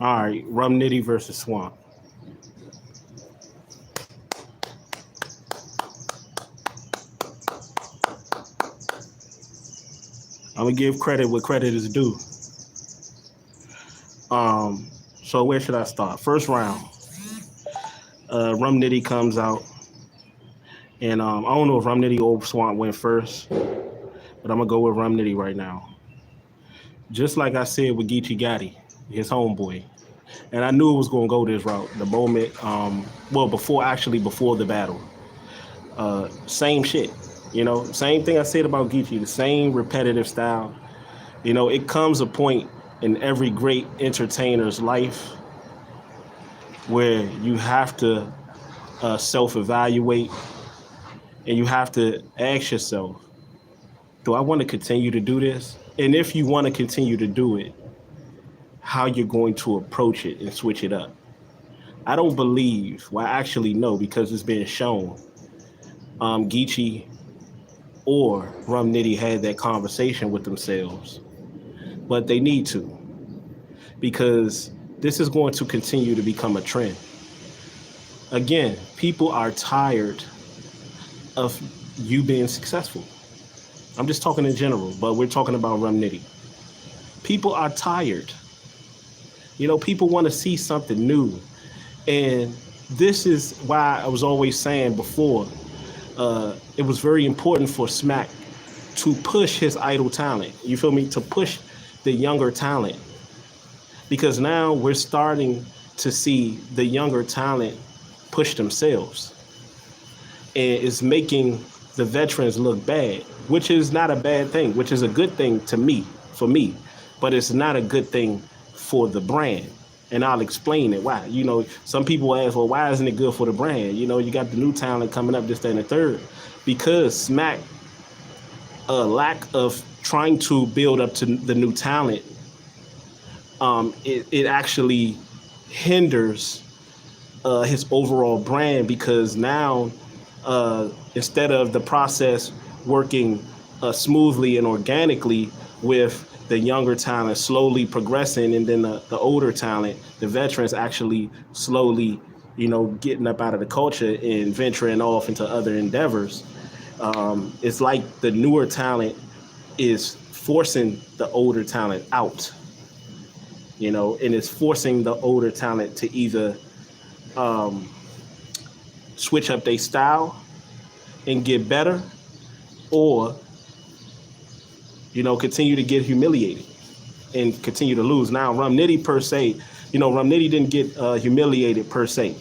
All right, Rum Nitty versus Swamp. I'm gonna give credit where credit is due. Um, so where should I start? First round, Rum Nitty comes out, and I don't know if Rum Nitty or Swamp went first, but I'm gonna go with Rum Nitty right now. Just like I said with Geechee Gotti, his homeboy, and I knew it was gonna go this route. The moment, well, before the battle, same shit. Same thing I said about Geechee, the same repetitive style. It comes a point in every great entertainer's life where you have to self-evaluate and you have to ask yourself, do I want to continue to do this? And if you want to continue to do it, how you're going to approach it and switch it up. I don't believe, well, I actually know because it's been shown, Geechee or Rum Nitty had that conversation with themselves, but they need to because this is going to continue to become a trend. Again, people are tired of you being successful. I'm just talking in general, but we're talking about Rum Nitty. People are tired. People want to see something new. And this is why I was always saying before, it was very important for Smack to push his idol talent. You feel me? To push the younger talent. Because now we're starting to see the younger talent push themselves. And it's making the veterans look bad, which is not a bad thing, which is a good thing to me, for me, but it's not a good thing for the brand. And I'll explain it why. Some people ask, well, why isn't it good for the brand? You got the new talent coming up, this, that, and the third. Because Smack, lack of trying to build up to the new talent, it actually hinders his overall brand because now instead of the process working smoothly and organically with the younger talent slowly progressing and then the older talent, the veterans actually slowly, getting up out of the culture and venturing off into other endeavors. It's like the newer talent is forcing the older talent out, and it's forcing the older talent to either switch up their style and get better, or continue to get humiliated and continue to lose. Now, Rum Nitty per se, Rum Nitty didn't get humiliated per se,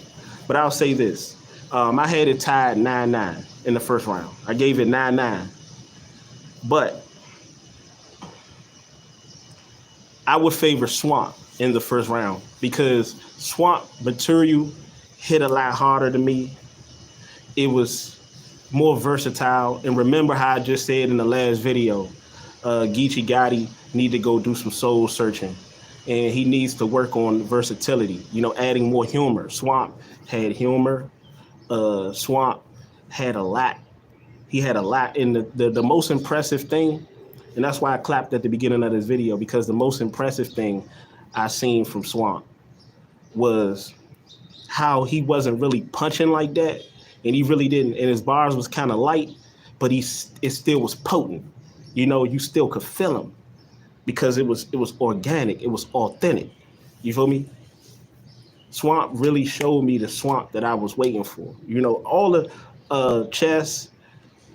but I'll say this: I had it tied 9-9 in the first round. I gave it 9-9, but I would favor Swamp in the first round because Swamp material hit a lot harder to me. It was more versatile. And remember how I just said in the last video, Geechee Gotti need to go do some soul searching. And he needs to work on versatility, adding more humor. Swamp had humor. Swamp had a lot. He had a lot. And the most impressive thing, and that's why I clapped at the beginning of this video, because the most impressive thing I seen from Swamp was how he wasn't really punching like that. And he really didn't. And his bars was kind of light, but it still was potent. You still could feel him because it was organic. It was authentic. You feel me? Swamp really showed me the Swamp that I was waiting for. All the Chess,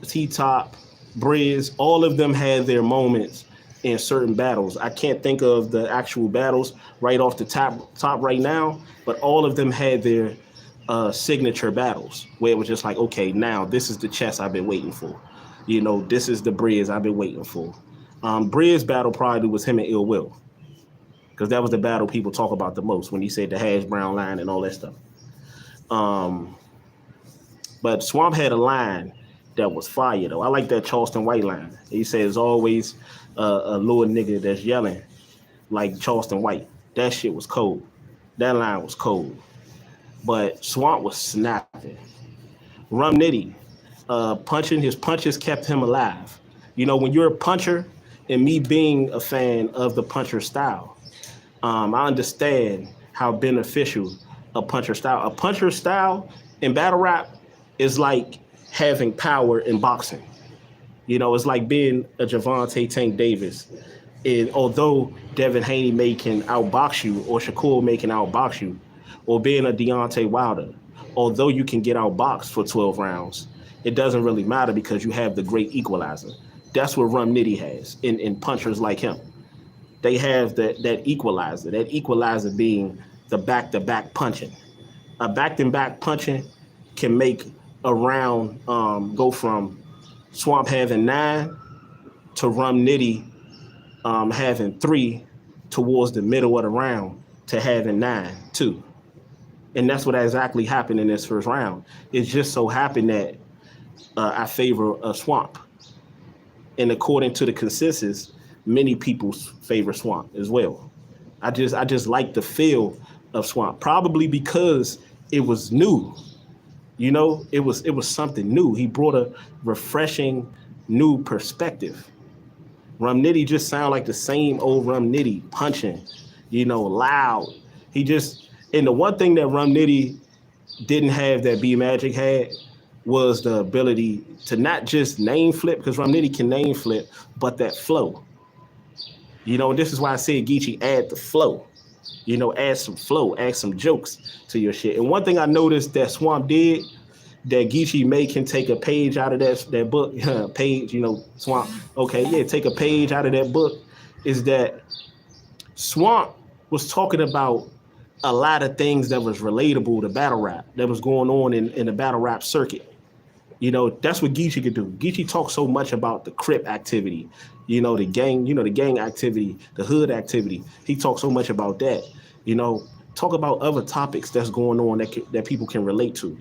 T-Top, Briz, all of them had their moments in certain battles. I can't think of the actual battles right off the top right now, but all of them had their signature battles where it was just like, okay, now this is the Chess I've been waiting for. This is the Briz I've been waiting for. Briz battle probably was him and Ill Will, because that was the battle people talk about the most when he said the hash brown line and all that stuff. But Swamp had a line that was fire though. I like that Charleston White line. He said there's always a little nigga that's yelling like Charleston White. That shit was cold. That line was cold. But Swamp was snapping. Rum Nitty, his punches kept him alive. When you're a puncher, and me being a fan of the puncher style, I understand how beneficial a puncher style in battle rap is like having power in boxing. You know, it's like being a Javante Tank Davis. And although Devin Haney may can outbox you, or Shakur may can outbox you, or being a Deontay Wilder, although you can get outboxed for 12 rounds, it doesn't really matter because you have the great equalizer. That's what Rum Nitty has in punchers like him. They have that equalizer being the back-to-back punching. A back-to-back punching can make a round go from Swamp having 9 to Rum Nitty having 3 towards the middle of the round to having 9 too. And that's what exactly happened in this first round. It just so happened that I favor a Swamp. And according to the consensus, many people favor Swamp as well. I just like the feel of Swamp, probably because it was new. You know, it was something new. He brought a refreshing new perspective. Rum Nitty just sound like the same old Rum Nitty punching, you know, loud. He just and the one thing that Rum Nitty didn't have that B Magic had was the ability to not just name flip, because Rum Nitty can name flip, but that flow. You know, this is why I said Geechee add the flow. You know, add some flow, add some jokes to your shit. And one thing I noticed that Swamp did, that Geechee May can take a page out of that book, page, you know, Swamp. Okay, yeah, take a page out of that book, is that Swamp was talking about a lot of things that was relatable to battle rap that was going on in the battle rap circuit. You know, that's what Geechee could do. Geechee talks so much about the Crip activity, the gang activity, the hood activity. He talks so much about that. You know, talk about other topics that's going on that people can relate to.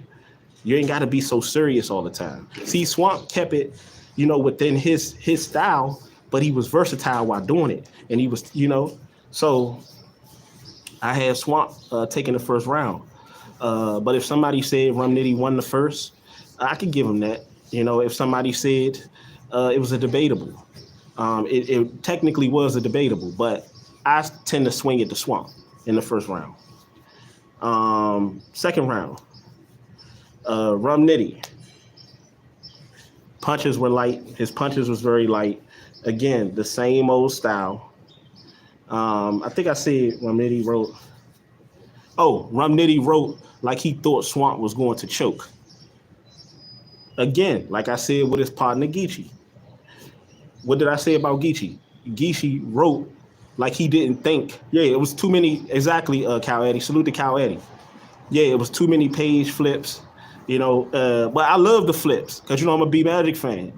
You ain't got to be so serious all the time. See, Swamp kept it, you know, within his style, but he was versatile while doing it. And he was, you know, so I had Swamp taking the first round. But if somebody said Rum Nitty won the first, I could give him that. You know, if somebody said it was a debatable, it technically was a debatable, but I tend to swing it to Swamp in the first round. Second round, Rum Nitty. Punches were light. His punches was very light. Again, the same old style. I think I said Rum Nitty wrote. Oh, Rum Nitty wrote like he thought Swamp was going to choke. Again, like I said with his partner Geechee. What did I say about Geechee? Geechee wrote like he didn't think. Yeah, it was too many. Exactly, K.O.T D. Salute to K.O.T D. Yeah, it was too many page flips. You know, but I love the flips because, you know, I'm a B Magic fan.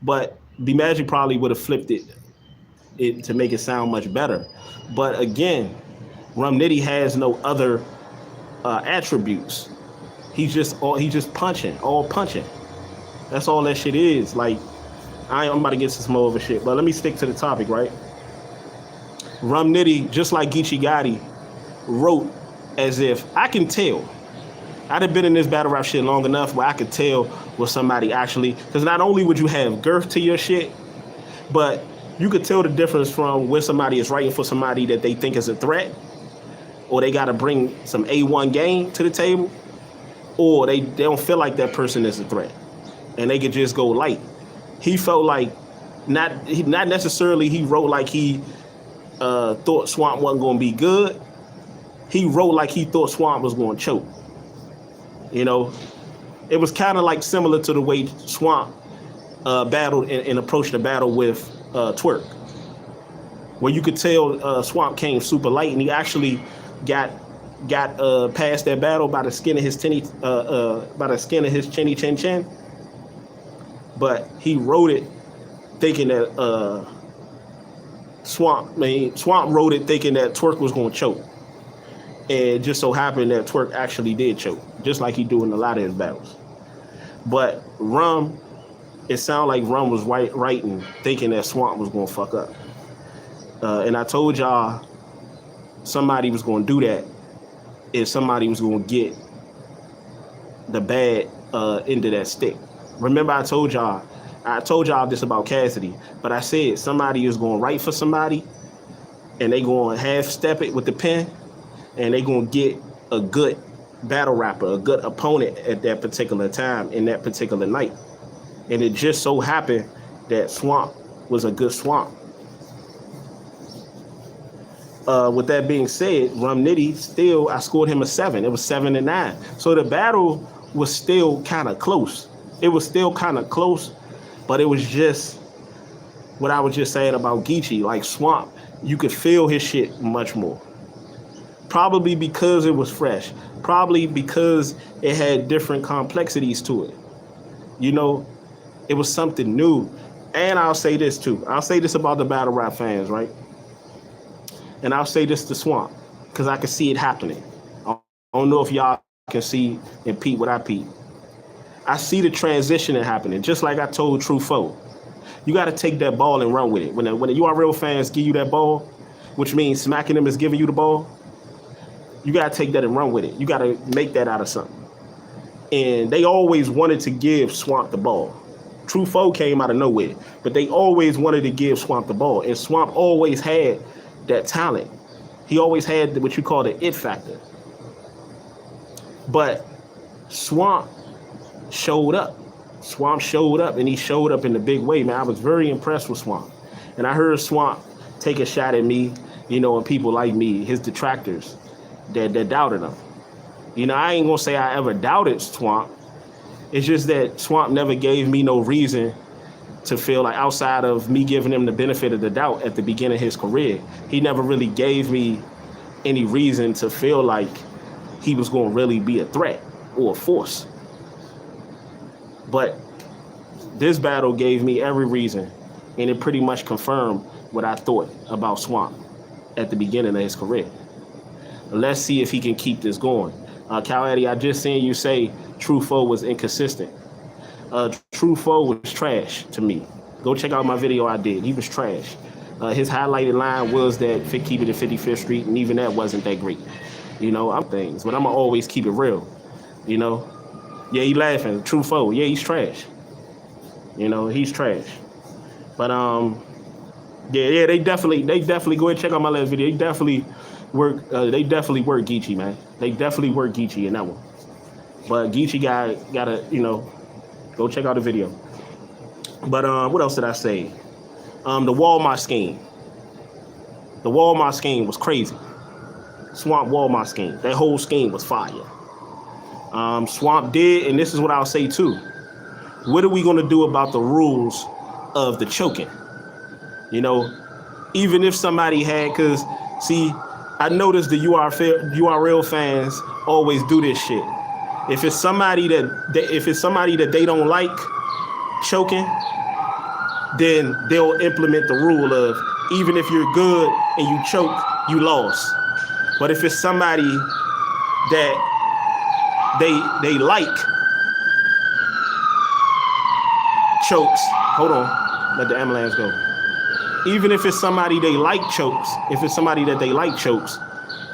But B Magic probably would have flipped it to make it sound much better. But again, Rum Nitty has no other attributes. He's just punching, all punching. That's all that shit is. Like, I'm about to get to some more of a shit, but let me stick to the topic, right? Rum Nitty, just like Geechee Gotti, wrote as if I can tell. I'd have been in this battle rap shit long enough where I could tell what somebody actually, because not only would you have girth to your shit, but you could tell the difference from when somebody is writing for somebody that they think is a threat, or they got to bring some A1 game to the table, or they don't feel like that person is a threat, and they could just go light. He felt like not necessarily he wrote like he thought Swamp wasn't going to be good. He wrote like he thought Swamp was going to choke. You know, it was kind of like similar to the way Swamp battled and approached the battle with Twerk, where you could tell Swamp came super light, and he actually got past that battle by the skin of his chinny chin chin. But he wrote it thinking that Swamp wrote it thinking that Twerk was going to choke. And it just so happened that Twerk actually did choke, just like he do in a lot of his battles. But Rum, it sounded like Rum was writing thinking that Swamp was going to fuck up. And I told y'all somebody was going to do that if somebody was going to get the bad end of that stick. Remember I told y'all this about Cassidy, but I said somebody is going to write for somebody and they gonna half step it with the pen, and they gonna get a good battle rapper, a good opponent at that particular time in that particular night. And it just so happened that Swamp was a good Swamp. With that being said, Rum Nitty still, I scored him a 7. It was 7-9. So the battle was still kind of close. It was still kind of close, but it was just what I was just saying about Geechee. Like Swamp, you could feel his shit much more. Probably because it was fresh. Probably because it had different complexities to it. You know, it was something new. And I'll say this too. I'll say this about the battle rap fans, right? And I'll say this to Swamp, because I can see it happening. I don't know if y'all can see and peep what I peep. I see the transition happening, just like I told True Foe. You got to take that ball and run with it. When the URL fans give you that ball, which means smacking them is giving you the ball, you got to take that and run with it. You got to make that out of something. And they always wanted to give Swamp the ball. True Foe came out of nowhere, but they always wanted to give Swamp the ball. And Swamp always had that talent. He always had what you call the it factor. But Swamp showed up. Swamp showed up, and he showed up in a big way, man. I was very impressed with Swamp. And I heard Swamp take a shot at me, you know, and people like me, his detractors, that doubted him. You know, I ain't gonna say I ever doubted Swamp. It's just that Swamp never gave me no reason to feel like, outside of me giving him the benefit of the doubt at the beginning of his career, he never really gave me any reason to feel like he was going to really be a threat or a force. But this battle gave me every reason, and it pretty much confirmed what I thought about Swamp at the beginning of his career. Let's see if he can keep this going. K.O.T D, I just seen you say True Foe was inconsistent. True Foe was trash to me. Go check out my video I did. He was trash. His highlighted line was that keep it at 55th Street, and even that wasn't that great. You know, I'm things, but I'm gonna always keep it real. You know, yeah, he laughing. True Foe, yeah, he's trash. You know, he's trash. But yeah, they definitely go ahead and check out my last video. They definitely work Geechee, man. They definitely work Geechee in that one. But Geechee gotta, you know, go check out the video. But what else did I say? The Walmart scheme. The Walmart scheme was crazy. Swamp Walmart scheme. That whole scheme was fire. Swamp did, and this is what I'll say too. What are we gonna do about the rules of the choking? You know, even if somebody had, because see, I noticed the URL fans always do this shit. If it's somebody that they don't like choking, then they'll implement the rule of, even if you're good and you choke, you lost. But if it's somebody that they like chokes, hold on, let the ambulance go. Even if it's somebody they like chokes, if it's somebody that they like chokes,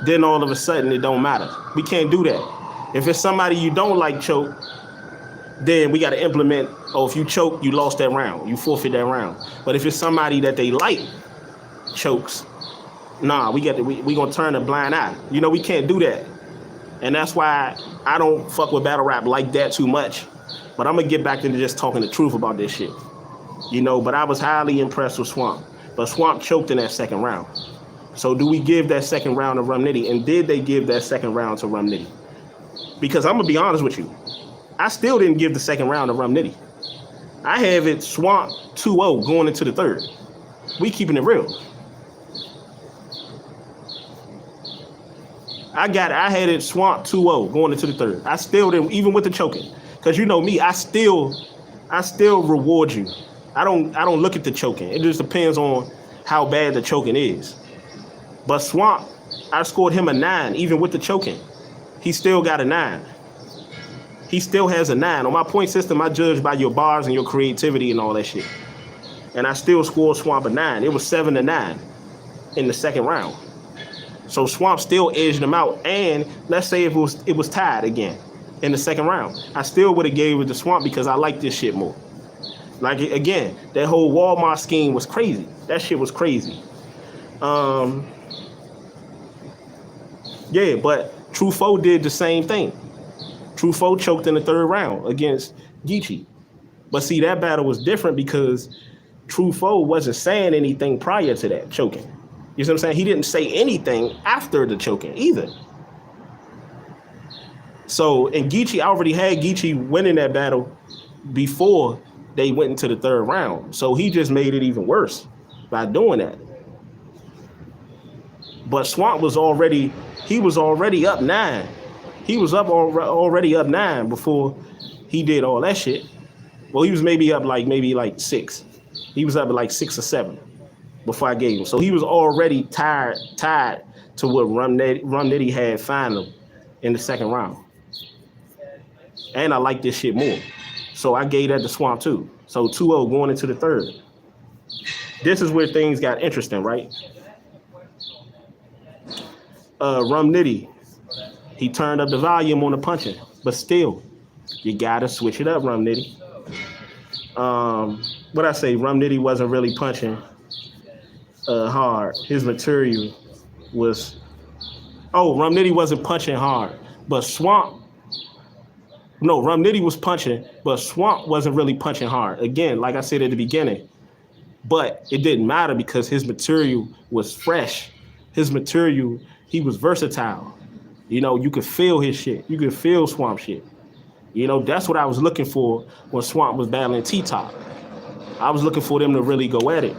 then all of a sudden it don't matter. We can't do that. If it's somebody you don't like choke, then we got to implement, oh, if you choke, you lost that round. You forfeit that round. But if it's somebody that they like chokes, nah, we going to turn a blind eye. You know, we can't do that. And that's why I don't fuck with battle rap like that too much. But I'm going to get back into just talking the truth about this shit. You know, but I was highly impressed with Swamp. But Swamp choked in that second round. So do we give that second round to Rum Nitty? And did they give that second round to Rum Nitty? Because I'm going to be honest with you. I still didn't give the second round to Rum Nitty. I have it Swamp 2-0 going into the third. We keeping it real. I had it Swamp 2-0 going into the third. I still didn't, even with the choking. Because you know me, I still reward you. I don't look at the choking. It just depends on how bad the choking is. But Swamp, I scored him a 9, even with the choking. He still got a 9. He still has a 9. On my point system, I judge by your bars and your creativity and all that shit. And I still scored Swamp a 9. It was 7-9 in the second round. So Swamp still edged him out. And let's say if it was tied again in the second round, I still would have gave it to Swamp because I like this shit more. Like, again, that whole Walmart scheme was crazy. That shit was crazy. Um, yeah, but Truffaut did the same thing. Truffaut choked in the third round against Geechee. But see, that battle was different because Truffaut wasn't saying anything prior to that choking. You see what I'm saying? He didn't say anything after the choking either. So, and Geechee, I already had Geechee winning that battle before they went into the third round. So he just made it even worse by doing that. But Swamp was already, he was already up 9. He was already up 9 before he did all that shit. Well, he was maybe like 6. He was up at like 6 or 7 before I gave him. So he was already tied to what Rum Nitty had found him in the second round. And I like this shit more. So I gave that to Swamp too. So 2-0 going into the third. This is where things got interesting, right? Rum Nitty, he turned up the volume on the punching, but still, you gotta switch it up, Rum Nitty. What I say, Rum Nitty wasn't really punching hard. His material was, Rum Nitty wasn't punching hard, but Rum Nitty was punching, but Swamp wasn't really punching hard. Again, like I said at the beginning, but it didn't matter because his material was fresh. His material, he was versatile. You know, you could feel his shit. You could feel Swamp shit. You know, that's what I was looking for when Swamp was battling T-Top. I was looking for them to really go at it.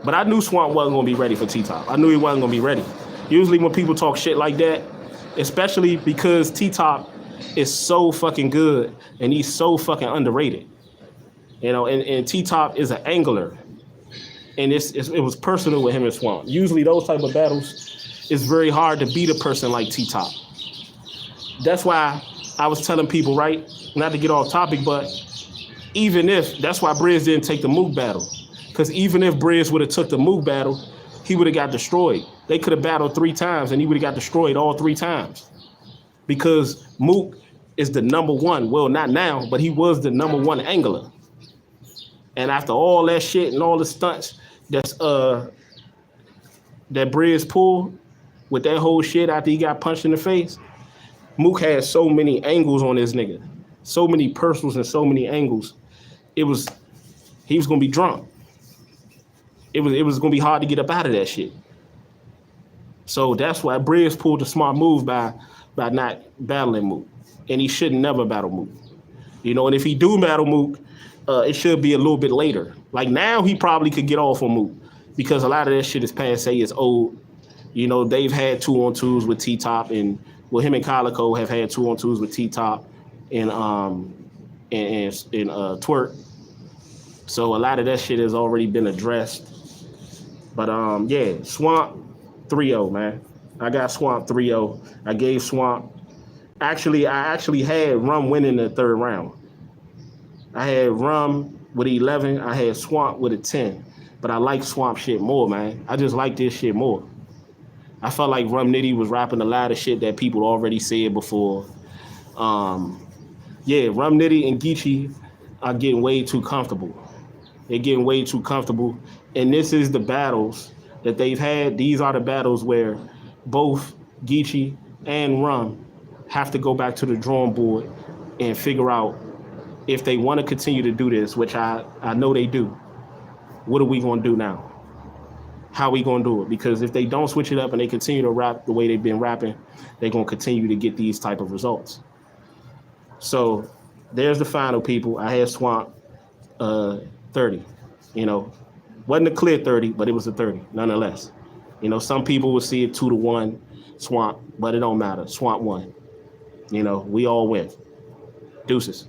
But I knew Swamp wasn't going to be ready for T-Top. I knew he wasn't going to be ready. Usually when people talk shit like that, especially because T-Top is so fucking good and he's so fucking underrated. You know, and T-Top is an angler. And it was personal with him and Swamp. Usually those type of battles, it's very hard to beat a person like T-Top. That's why I was telling people, right, not to get off topic, but that's why Briz didn't take the Mook battle. Because even if Briz would have took the Mook battle, he would have got destroyed. They could have battled 3 times and he would have got destroyed all 3 times. Because Mook is the number one, well, not now, but he was the number 1 angler. And after all that shit and all the stunts that Briz pulled with that whole shit after he got punched in the face, Mook had so many angles on this nigga. So many personals and so many angles. He was gonna be drunk. It was gonna be hard to get up out of that shit. So that's why Briz pulled a smart move by not battling Mook. And he should never battle Mook. You know, and if he do battle Mook, it should be a little bit later. Like now he probably could get off on Mook because a lot of that shit is passe, it's old. You know, they've had 2-on-2s with T-Top, and him and Calico have had 2-on-2s with T-Top and Twerk. So a lot of that shit has already been addressed. But yeah, Swamp 3-0, man. I got Swamp 3-0. I gave Swamp. I actually had Rum winning the third round. I had Rum with 11. I had Swamp with a 10. But I like Swamp shit more, man. I just like this shit more. I felt like Rum Nitty was rapping a lot of shit that people already said before. Yeah, Rum Nitty and Geechee are getting way too comfortable. They're getting way too comfortable. And this is the battles that they've had. These are the battles where both Geechee and Rum have to go back to the drawing board and figure out if they want to continue to do this, which I know they do. What are we going to do now? How are we going to do it? Because if they don't switch it up and they continue to rap the way they've been rapping, they're going to continue to get these type of results. So there's the final, people. I had Swamp 30. You know, wasn't a clear 30, but it was a 30 nonetheless. You know, some people will see it 2-1 Swamp, but it don't matter. Swamp won. You know, we all win. Deuces.